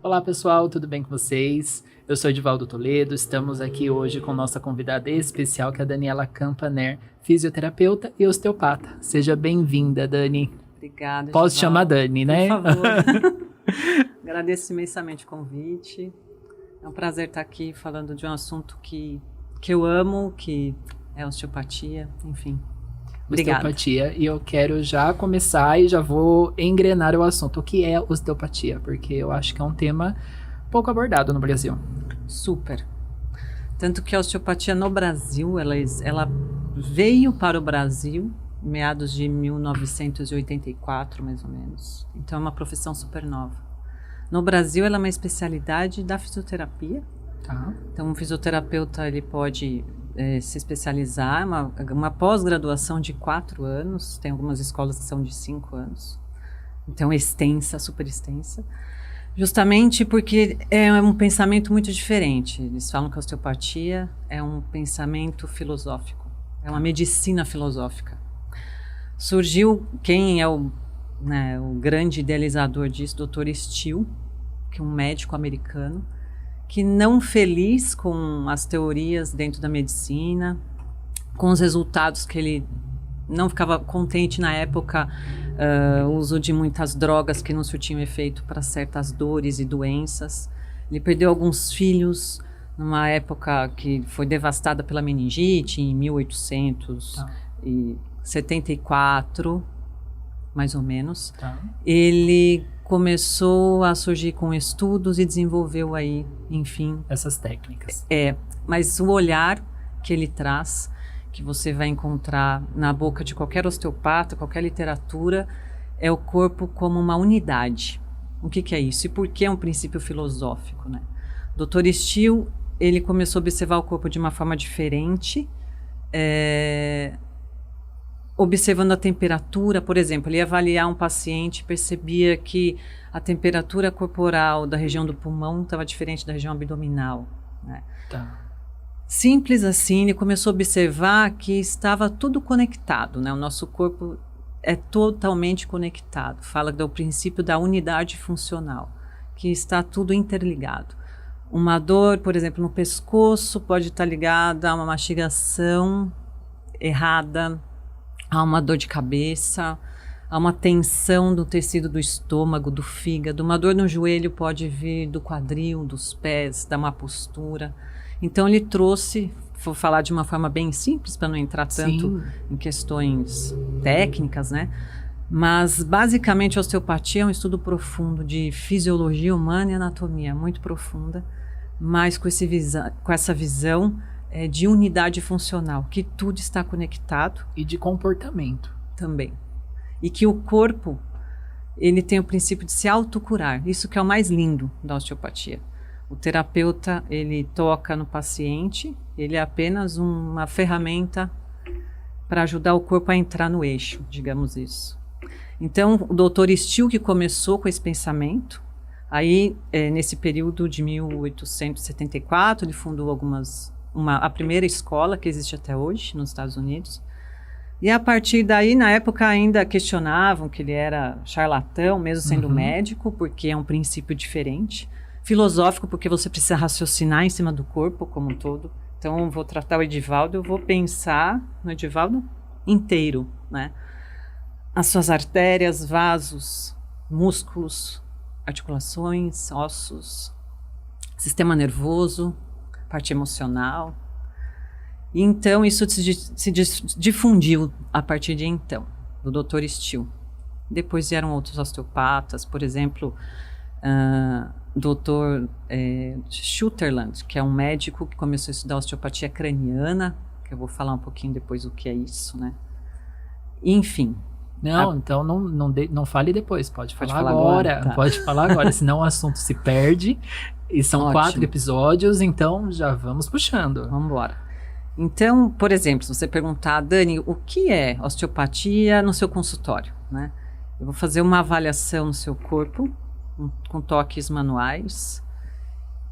Olá pessoal, tudo bem com vocês? Eu sou Edivaldo Toledo, estamos aqui hoje com nossa convidada especial, que é a Daniela Campaner, fisioterapeuta e osteopata. Seja bem-vinda, Dani. Obrigada, Posso Edivaldo. chamar Dani, né? Por favor. Agradeço imensamente o convite. É um prazer estar aqui falando de um assunto que eu amo, que é osteopatia, enfim. Obrigada. Osteopatia, e eu quero já começar e já vou engrenar o assunto. O que é osteopatia? Porque eu acho que é um tema pouco abordado no Brasil. Super. Tanto que a osteopatia no Brasil, ela veio para o Brasil em meados de 1984, mais ou menos. Então é uma profissão super nova. No Brasil, ela é uma especialidade da fisioterapia. Tá. Então, um fisioterapeuta ele pode se especializar, uma pós-graduação de 4 anos, tem algumas escolas que são de 5 anos, então extensa, super extensa, justamente porque é um pensamento muito diferente. Eles falam que a osteopatia é um pensamento filosófico, é uma medicina filosófica. Surgiu, quem é o grande idealizador disso, Dr. Steele, que é um médico americano, que não feliz com as teorias dentro da medicina, com os resultados que ele não ficava contente na época, o uso de muitas drogas que não surtiam efeito para certas dores e doenças. Ele perdeu alguns filhos numa época que foi devastada pela meningite, em 1874, mais ou menos. Tá. Ele começou a surgir com estudos e desenvolveu aí, enfim... essas técnicas. Mas o olhar que ele traz, que você vai encontrar na boca de qualquer osteopata, qualquer literatura, é o corpo como uma unidade. O que é isso? E por que é um princípio filosófico, né? Dr. Steele, ele começou a observar o corpo de uma forma diferente, observando a temperatura, por exemplo, ele ia avaliar um paciente, percebia que a temperatura corporal da região do pulmão estava diferente da região abdominal, né? Tá. Simples assim, ele começou a observar que estava tudo conectado, né? O nosso corpo é totalmente conectado. Fala do princípio da unidade funcional, que está tudo interligado. Uma dor, por exemplo, no pescoço pode estar ligada a uma mastigação errada, há uma dor de cabeça, há uma tensão do tecido do estômago, do fígado. Uma dor no joelho pode vir do quadril, dos pés, da má postura. Então ele trouxe, vou falar de uma forma bem simples para não entrar tanto em questões técnicas, né? Mas basicamente a osteopatia é um estudo profundo de fisiologia humana e anatomia, muito profunda, mas com essa visão de unidade funcional, que tudo está conectado. E de comportamento. Também. E que o corpo, ele tem o princípio de se autocurar. Isso que é o mais lindo da osteopatia. O terapeuta, ele toca no paciente, ele é apenas uma ferramenta para ajudar o corpo a entrar no eixo, digamos isso. Então, o Dr. Steele, que começou com esse pensamento, aí, nesse período de 1874, ele fundou a primeira escola que existe até hoje nos Estados Unidos. E a partir daí, na época ainda questionavam que ele era charlatão, mesmo sendo médico, porque é um princípio diferente. Filosófico, porque você precisa raciocinar em cima do corpo como um todo. Então, eu vou tratar o Edivaldo, eu vou pensar no Edivaldo inteiro, né? As suas artérias, vasos, músculos, articulações, ossos, sistema nervoso, parte emocional. E então isso se difundiu a partir de então, do Dr. Steele. Depois vieram outros osteopatas, por exemplo, Dr. Sutherland, que é um médico que começou a estudar osteopatia craniana, que eu vou falar um pouquinho depois o que é isso, né? Enfim. Não, então não fale depois, pode falar agora. Tá. Pode falar agora, senão o assunto se perde. E são 4 episódios, então já vamos puxando. Vamos embora. Então, por exemplo, se você perguntar, Dani, o que é osteopatia no seu consultório, né? Eu vou fazer uma avaliação no seu corpo, com toques manuais,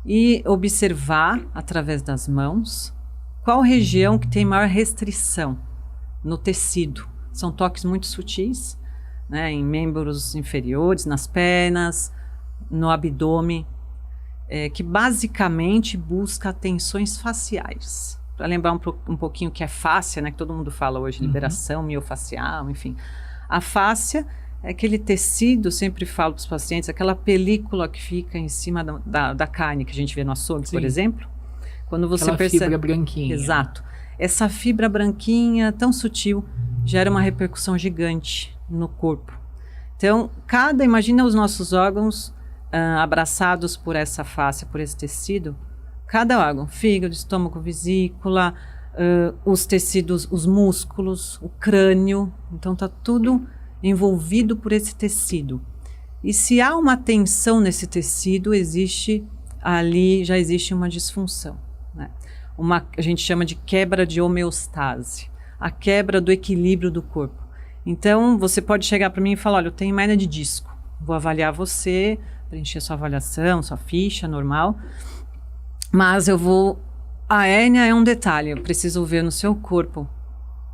e observar, através das mãos, qual região que tem maior restrição no tecido, São toques muito sutis, né, em membros inferiores, nas pernas, no abdômen, que basicamente busca tensões faciais. Para lembrar um pouquinho que é fáscia, né, que todo mundo fala hoje, liberação miofacial, enfim. A fáscia é aquele tecido, sempre falo para os pacientes, aquela película que fica em cima da carne que a gente vê no açougue, por exemplo. Quando você aquela percebe... fibra branquinha. Exato. Essa fibra branquinha, tão sutil, gera uma repercussão gigante no corpo. Então, imagina os nossos órgãos abraçados por essa fáscia, por esse tecido. Cada órgão, fígado, estômago, vesícula, os tecidos, os músculos, o crânio. Então, está tudo envolvido por esse tecido. E se há uma tensão nesse tecido, já existe uma disfunção, né? A gente chama de quebra de homeostase, a quebra do equilíbrio do corpo. Então, você pode chegar para mim e falar, olha, eu tenho hérnia de disco, vou avaliar você, preencher sua avaliação, sua ficha normal, mas a hérnia é um detalhe, eu preciso ver no seu corpo.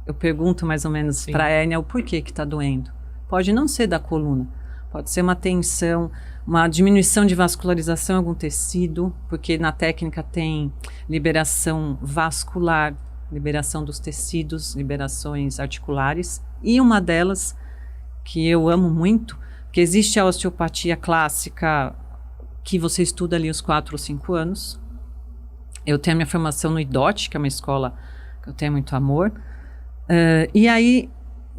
Eu pergunto mais ou menos para a hérnia o porquê que está doendo. Pode não ser da coluna, pode ser uma tensão, uma diminuição de vascularização em algum tecido, porque na técnica tem liberação vascular, liberação dos tecidos, liberações articulares, e uma delas, que eu amo muito, que existe a osteopatia clássica, que você estuda ali os 4 ou 5 anos. Eu tenho a minha formação no IDOT, que é uma escola que eu tenho muito amor, e aí,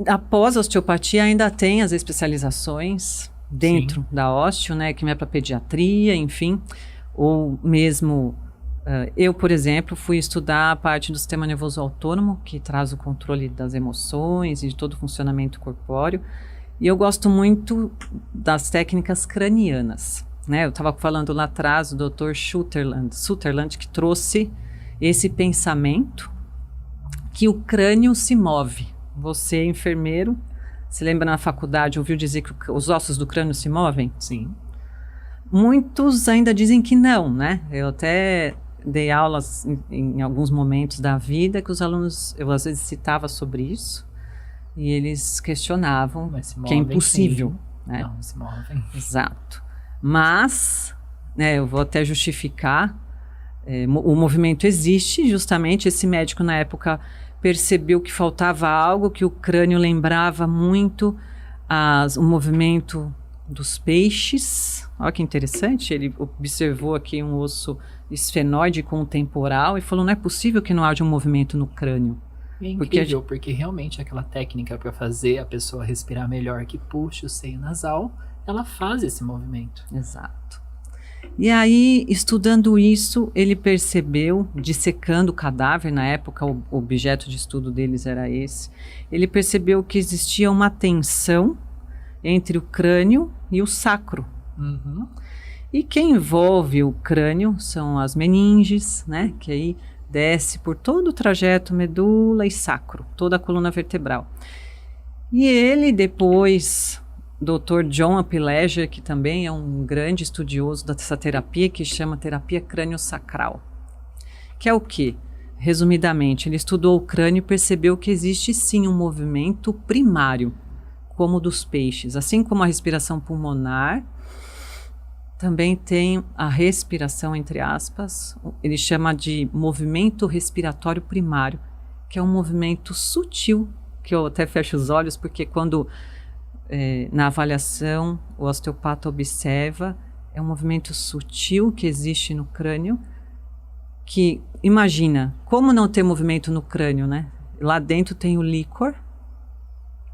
após a osteopatia, ainda tem as especializações dentro da osteo, né, que é para pediatria, enfim, ou mesmo eu, por exemplo, fui estudar a parte do sistema nervoso autônomo, que traz o controle das emoções e de todo o funcionamento corpóreo, e eu gosto muito das técnicas cranianas, né? Eu estava falando lá atrás do Dr. Sutherland, que trouxe esse pensamento que o crânio se move. Você, enfermeiro, se lembra na faculdade, ouviu dizer que os ossos do crânio se movem? Sim. Muitos ainda dizem que não, né? Eu até dei aulas em alguns momentos da vida que os alunos, eu às vezes citava sobre isso, e eles questionavam que é impossível. Né? Não, se movem. Exato. Mas, né, eu vou até justificar, o movimento existe, justamente esse médico na época percebeu que faltava algo, que o crânio lembrava muito o movimento dos peixes. Olha que interessante, ele observou aqui um osso esfenoide com o temporal e falou, não é possível que não haja um movimento no crânio. É incrível, porque realmente aquela técnica para fazer a pessoa respirar melhor, que puxa o seio nasal, ela faz esse movimento. Exato. E aí, estudando isso, ele percebeu, dissecando o cadáver, na época o objeto de estudo deles era esse, ele percebeu que existia uma tensão entre o crânio e o sacro. Uhum. E quem envolve o crânio são as meninges, né, que aí desce por todo o trajeto medula e sacro, toda a coluna vertebral. E ele depois, Dr. John Apileger, que também é um grande estudioso dessa terapia, que chama terapia crânio-sacral, que é o quê? Resumidamente, ele estudou o crânio e percebeu que existe sim um movimento primário, como o dos peixes, assim como a respiração pulmonar, também tem a respiração, entre aspas, ele chama de movimento respiratório primário, que é um movimento sutil, que eu até fecho os olhos, porque quando na avaliação o osteopata observa, é um movimento sutil que existe no crânio, que, imagina, como não ter movimento no crânio, né? Lá dentro tem o líquor,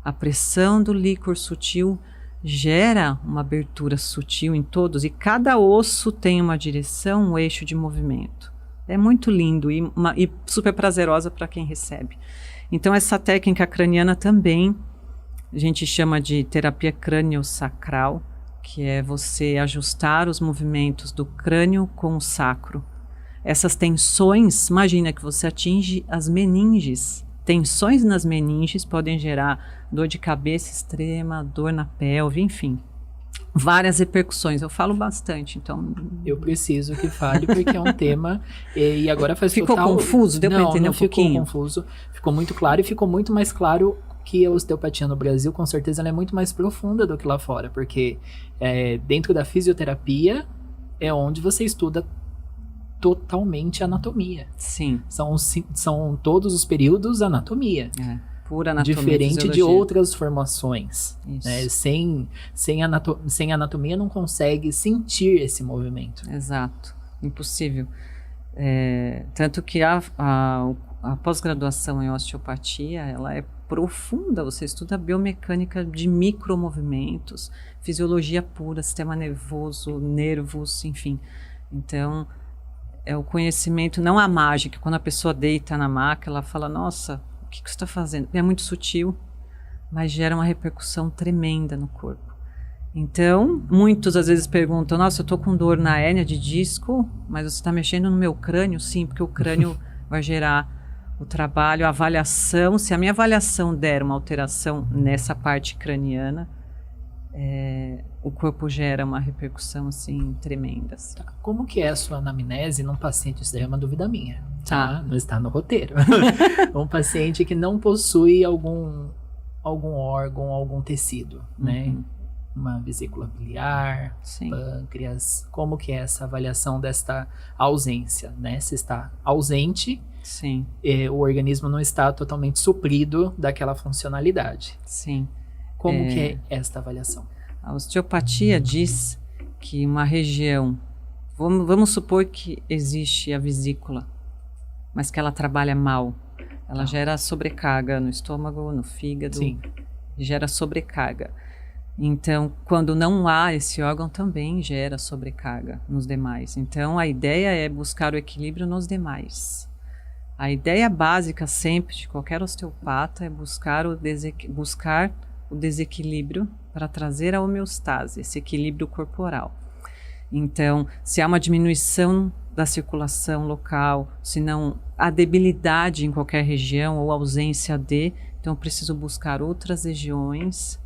a pressão do líquor sutil gera uma abertura sutil em todos, e cada osso tem uma direção, um eixo de movimento. É muito lindo e super prazerosa para quem recebe. Então, essa técnica craniana também a gente chama de terapia crânio-sacral, que é você ajustar os movimentos do crânio com o sacro. Essas tensões, imagina que você atinge as meninges. Tensões nas meninges podem gerar dor de cabeça extrema, dor na pelve, enfim. Várias repercussões. Eu falo bastante, então... Eu preciso que fale, porque é um tema... E agora faz ficou total... confuso? Deu para entender um pouquinho? Não ficou confuso. Ficou muito claro, e ficou muito mais claro que a osteopatia no Brasil, com certeza, ela é muito mais profunda do que lá fora, porque dentro da fisioterapia é onde você estuda totalmente anatomia. Sim. São todos os períodos anatomia. Pura anatomia. Diferente de outras formações. Isso. Né? Sem anatomia não consegue sentir esse movimento. Exato. Impossível. Tanto que a pós-graduação em osteopatia, ela é profunda. Você estuda biomecânica de micromovimentos, fisiologia pura, sistema nervoso, nervos, enfim. Então, é o conhecimento, não a mágica. Quando a pessoa deita na maca, ela fala, nossa, o que você está fazendo? É muito sutil, mas gera uma repercussão tremenda no corpo. Então, muitos às vezes perguntam, nossa, eu estou com dor na hérnia de disco, mas você está mexendo no meu crânio? Sim, porque o crânio vai gerar o trabalho, a avaliação. Se a minha avaliação der uma alteração nessa parte craniana, o corpo gera uma repercussão assim tremenda. Assim. Tá. Como que é a sua anamnese num paciente? Isso daí é uma dúvida minha. Tá. Não está no roteiro. Um paciente que não possui algum órgão, algum tecido, né? Uma vesícula biliar, Sim. pâncreas. Como que é essa avaliação desta ausência, né? Se está ausente, Sim. O organismo não está totalmente suprido daquela funcionalidade. Sim. Como que é esta avaliação? A osteopatia diz que uma região, vamos supor que existe a vesícula, mas que ela trabalha mal. Ela gera sobrecarga no estômago, no fígado, Sim. Gera sobrecarga. Então, quando não há esse órgão, também gera sobrecarga nos demais. Então, a ideia é buscar o equilíbrio nos demais. A ideia básica sempre de qualquer osteopata é buscar o desequilíbrio para trazer a homeostase, esse equilíbrio corporal. Então, se há uma diminuição da circulação local, se não há debilidade em qualquer região ou ausência de, então eu preciso buscar outras regiões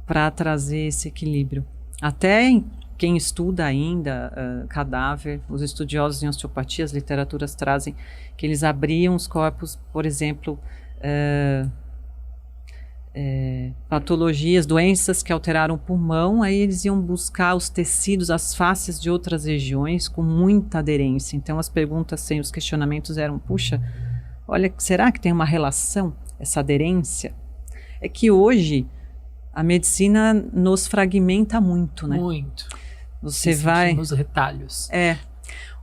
para trazer esse equilíbrio. Até quem estuda ainda cadáver, os estudiosos em osteopatia, as literaturas trazem que eles abriam os corpos, por exemplo, patologias, doenças que alteraram o pulmão, aí eles iam buscar os tecidos, as faces de outras regiões com muita aderência. Então as perguntas, os questionamentos eram, puxa, olha, será que tem uma relação, essa aderência? É que hoje a medicina nos fragmenta muito, né? Muito. Você vai nos retalhos.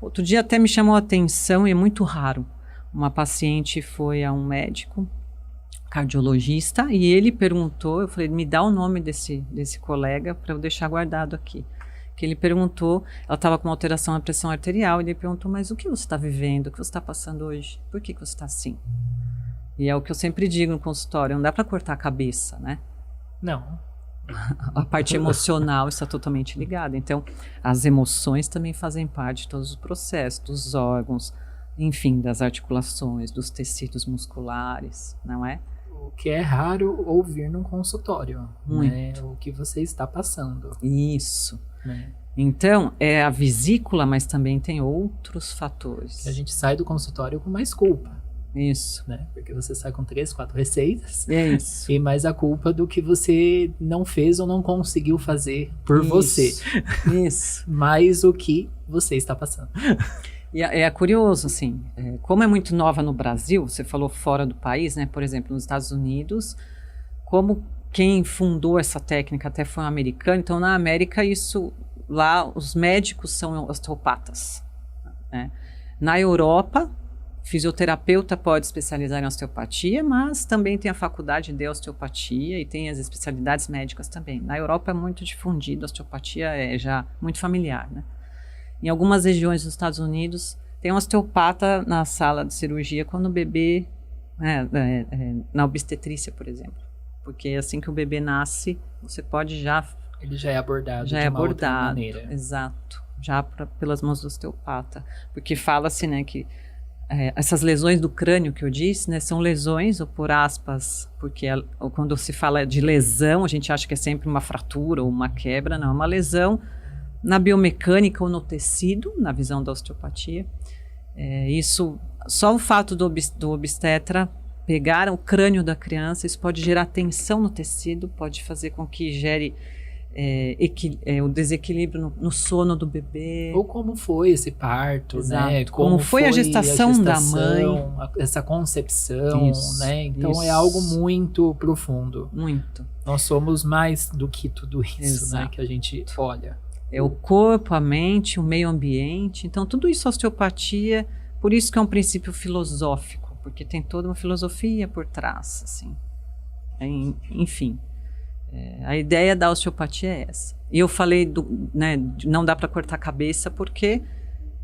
Outro dia até me chamou a atenção, e é muito raro. Uma paciente foi a um médico, cardiologista, e ele perguntou, eu falei, me dá o nome desse colega para eu deixar guardado aqui. Que ele perguntou, ela estava com uma alteração na pressão arterial, e ele perguntou, mas o que você está vivendo, o que você está passando hoje? Por que você está assim? E é o que eu sempre digo no consultório, não dá para cortar a cabeça, né? Não. A parte emocional está totalmente ligada. Então, as emoções também fazem parte de todos os processos, dos órgãos, enfim, das articulações, dos tecidos musculares, não é? O que é raro ouvir num consultório, Muito. né? O que você está passando. Isso. Né? Então, é a vesícula, mas também tem outros fatores. Que a gente sai do consultório com mais culpa. Isso. Né? Porque você sai com 3, 4 receitas. É isso. E mais a culpa do que você não fez ou não conseguiu fazer por você. Isso. Mais o que você está passando. E é curioso, assim, como é muito nova no Brasil, você falou fora do país, né? Por exemplo, nos Estados Unidos, como quem fundou essa técnica até foi um americano, então na América lá os médicos são osteopatas, né? Na Europa, fisioterapeuta pode especializar em osteopatia, mas também tem a faculdade de osteopatia e tem as especialidades médicas também. Na Europa é muito difundido, a osteopatia é já muito familiar, né? Em algumas regiões dos Estados Unidos, tem um osteopata na sala de cirurgia quando o bebê, na obstetrícia, por exemplo. Porque assim que o bebê nasce, você pode ele já é abordado já de é uma outra abordado, maneira. exato, já pelas mãos do osteopata. Porque fala-se, né, que essas lesões do crânio que eu disse, né, são lesões, ou por aspas, porque quando se fala de lesão, a gente acha que é sempre uma fratura ou uma quebra, não, é uma lesão na biomecânica ou no tecido, na visão da osteopatia. Isso, só o fato do obstetra pegar o crânio da criança, isso pode gerar tensão no tecido, pode fazer com que gere o desequilíbrio no sono do bebê. Ou como foi esse parto, Exato. né? Como foi a gestação da mãe. Essa concepção, Isso, né? Então isso. é algo muito profundo. Muito. Nós somos mais do que tudo isso, Exato. né? Que a gente olha. É o corpo, a mente, o meio ambiente. Então, tudo isso é osteopatia, por isso que é um princípio filosófico, porque tem toda uma filosofia por trás, assim. Enfim, a ideia da osteopatia é essa. E eu falei, não dá para cortar a cabeça, porque,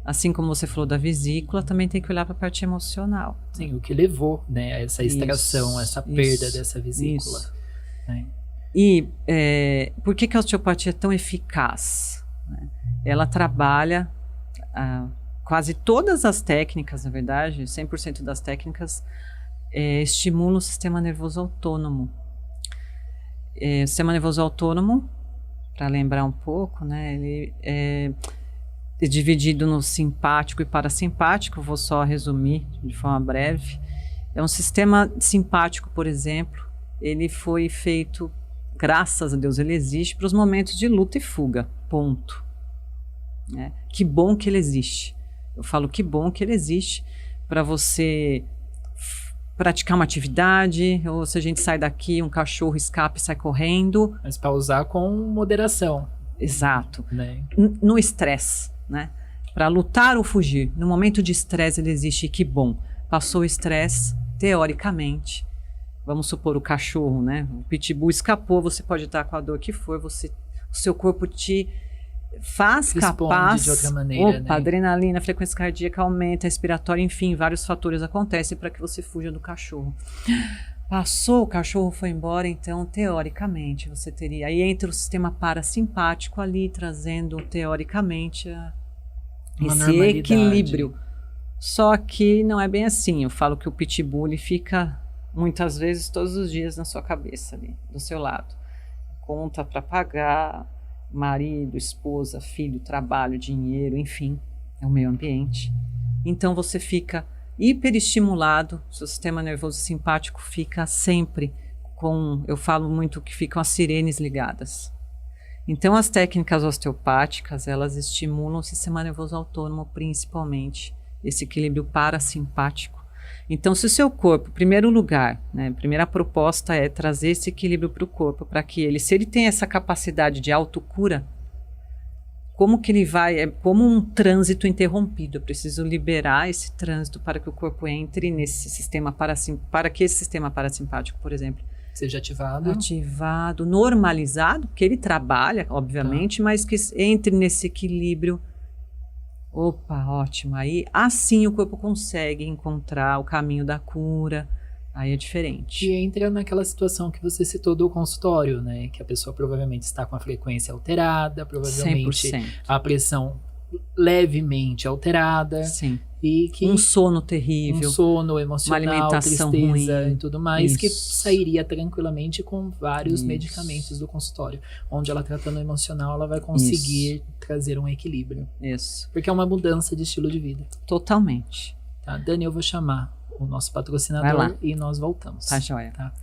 assim como você falou da vesícula, também tem que olhar para a parte emocional. Sim, o que levou, né, a essa extração, essa perda dessa vesícula. Isso. Né? E por que a osteopatia é tão eficaz? Né? Ela trabalha quase todas as técnicas, na verdade, 100% das técnicas estimulam o sistema nervoso autônomo. O sistema nervoso autônomo, para lembrar um pouco, né, ele é dividido no simpático e parasimpático, vou só resumir de forma breve. É um sistema simpático, por exemplo, ele foi feito, graças a Deus ele existe, para os momentos de luta e fuga, ponto. Né? Que bom que ele existe. Eu falo que bom que ele existe para você praticar uma atividade, ou se a gente sai daqui, um cachorro escapa e sai correndo. Mas para usar com moderação. Exato. Né? No estresse, né? Para lutar ou fugir. No momento de estresse ele existe, que bom. Passou o estresse, teoricamente, vamos supor o cachorro, né? O pitbull escapou, você pode estar com a dor que for, o seu corpo te faz capaz. De outra maneira, né? Adrenalina, frequência cardíaca aumenta, respiratória, enfim, vários fatores acontecem para que você fuja do cachorro. Passou, o cachorro foi embora, então, teoricamente, você teria... Aí entra o sistema parasimpático ali, trazendo, teoricamente, esse equilíbrio. Só que não é bem assim. Eu falo que o pitbull ele fica, muitas vezes, todos os dias na sua cabeça ali, do seu lado. Conta para pagar, marido, esposa, filho, trabalho, dinheiro, enfim, é o meio ambiente. Então você fica hiperestimulado, seu sistema nervoso simpático fica sempre eu falo muito que ficam as sirenes ligadas. Então as técnicas osteopáticas, elas estimulam o sistema nervoso autônomo, principalmente, esse equilíbrio parasimpático. Então, se o seu corpo, em primeiro lugar, né, a primeira proposta é trazer esse equilíbrio para o corpo, para que ele, se ele tem essa capacidade de autocura, como que ele vai, é como um trânsito interrompido, eu preciso liberar esse trânsito para que o corpo entre nesse sistema para que esse sistema parasimpático, por exemplo, seja ativado, normalizado, porque ele trabalha, obviamente, mas que entre nesse equilíbrio. Opa, ótimo. Aí, assim o corpo consegue encontrar o caminho da cura. Aí é diferente. E entra naquela situação que você citou do consultório, né? Que a pessoa provavelmente está com a frequência alterada, provavelmente 100%. A pressão levemente alterada. Sim. E que um sono terrível. Um sono emocional, uma alimentação tristeza ruim. E tudo mais. Isso. Que sairia tranquilamente com vários medicamentos do consultório. Onde ela tratando o emocional, ela vai conseguir trazer um equilíbrio. Isso. Porque é uma mudança de estilo de vida. Totalmente. Tá, Dani, eu vou chamar o nosso patrocinador e nós voltamos. Tá joia. Tá.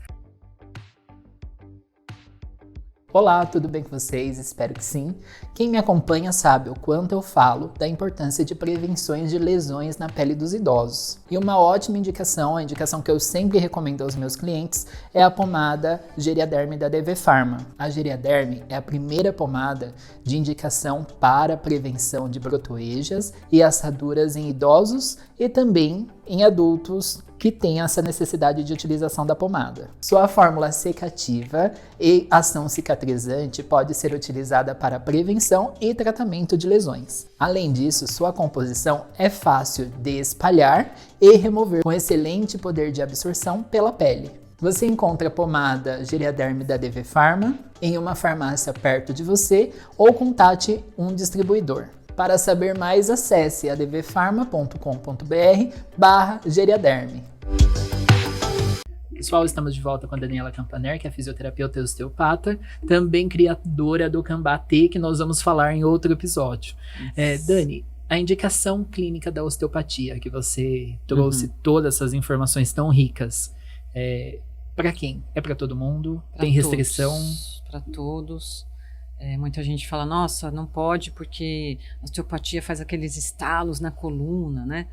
Olá, tudo bem com vocês? Espero que sim. Quem me acompanha sabe o quanto eu falo da importância de prevenções de lesões na pele dos idosos. E uma ótima indicação, a indicação que eu sempre recomendo aos meus clientes, é a pomada Geriaderm da DV Pharma. A Geriaderm é a primeira pomada de indicação para prevenção de brotoejas e assaduras em idosos e também em adultos que têm essa necessidade de utilização da pomada. Sua fórmula secativa e ação cicatrizante pode ser utilizada para prevenção e tratamento de lesões. Além disso, sua composição é fácil de espalhar e remover, com excelente poder de absorção pela pele. Você encontra a pomada Geriaderm da DV Pharma em uma farmácia perto de você ou contate um distribuidor. Para saber mais, acesse advpharma.com.br/Geriaderm. Pessoal, estamos de volta com a Daniela Campaner, que é fisioterapeuta e osteopata, também criadora do Cambatê, que nós vamos falar em outro episódio. Dani, a indicação clínica da osteopatia, que você trouxe todas essas informações tão ricas, Para quem? É para todo mundo? Pra Tem restrição? Para todos. Muita gente fala, nossa, não pode porque a osteopatia faz aqueles estalos na coluna, né?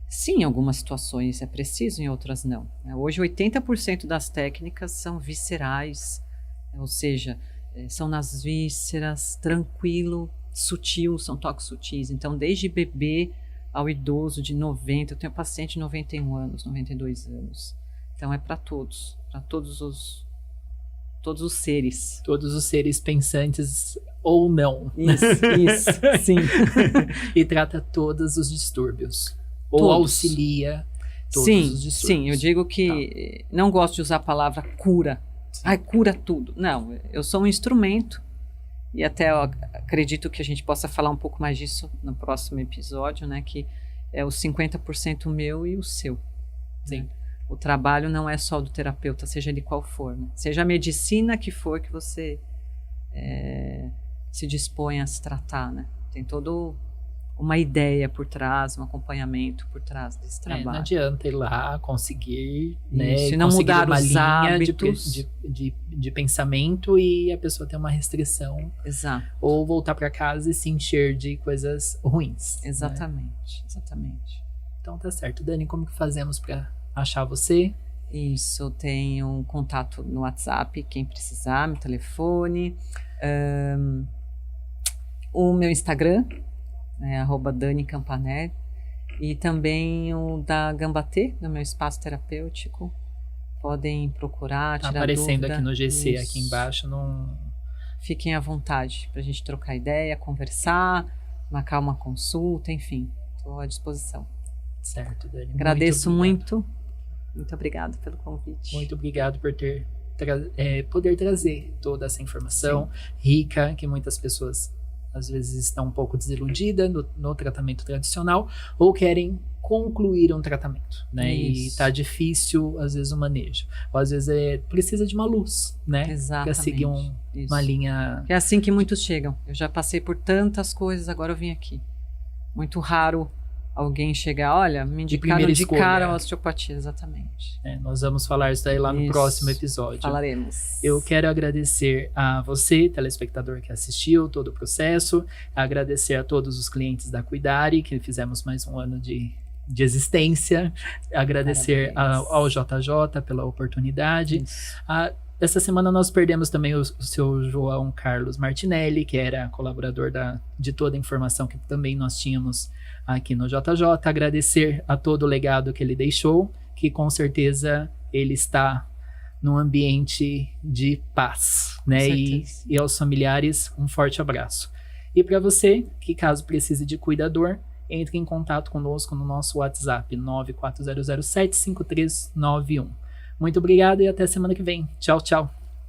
Sim, em algumas situações é preciso, em outras não. Hoje, 80% das técnicas são viscerais, ou seja, são nas vísceras, tranquilo, sutil, são toques sutis. Então, desde bebê ao idoso de 90, eu tenho paciente de 91 anos, 92 anos. Então, é para todos os seres. Todos os seres pensantes ou não. Isso, sim. E trata todos os distúrbios. Ou Todos. auxilia todos os distúrbios. Sim, eu digo que não gosto de usar a palavra cura. Ai, cura tudo. Não, eu sou um instrumento e até eu acredito que a gente possa falar um pouco mais disso no próximo episódio, né? Que é o 50% meu e o seu. Sim. Né? O trabalho não é só do terapeuta, seja ele qual for. Né? Seja a medicina que for que você se dispõe a se tratar, né? Tem todo uma ideia por trás, um acompanhamento por trás desse trabalho. Não adianta ir lá conseguir, Isso, né, e não conseguir mudar uma os linha hábitos. de pensamento e a pessoa ter uma restrição. Exato. Ou voltar para casa e se encher de coisas ruins. Exatamente, exatamente. Então tá certo. Dani, como que fazemos para achar você? Isso, eu tenho um contato no WhatsApp, quem precisar, meu telefone. O meu Instagram, @Dani Campaner, e também o da Gambatê, do meu espaço terapêutico. Podem procurar, Tá tirar aparecendo dúvida. aqui no GC, Isso. aqui embaixo. Fiquem à vontade para a gente trocar ideia, conversar, marcar uma consulta, enfim, estou à disposição. Certo, Dani. Agradeço muito. Muito obrigada pelo convite. Muito obrigado por poder trazer toda essa informação rica, que muitas pessoas às vezes estão um pouco desiludidas no tratamento tradicional ou querem concluir um tratamento, né? Isso. E tá difícil, às vezes, o manejo. Ou às vezes precisa de uma luz, né? Exatamente. Para seguir uma linha... É assim que muitos chegam. Eu já passei por tantas coisas, agora eu vim aqui. Muito raro alguém chegar, olha, me indicaram de cara a osteopatia, exatamente. Nós vamos falar isso daí lá no próximo episódio. Falaremos. Eu quero agradecer a você, telespectador que assistiu todo o processo, agradecer a todos os clientes da Cuidare, que fizemos mais um ano de existência, agradecer ao JJ pela oportunidade. Essa semana nós perdemos também o seu João Carlos Martinelli, que era colaborador de toda a informação que também nós tínhamos aqui no JJ. Agradecer a todo o legado que ele deixou, que com certeza ele está num ambiente de paz, né? E aos familiares, um forte abraço. E para você, que caso precise de cuidador, entre em contato conosco no nosso WhatsApp 940075391. Muito obrigado e até semana que vem. Tchau, tchau.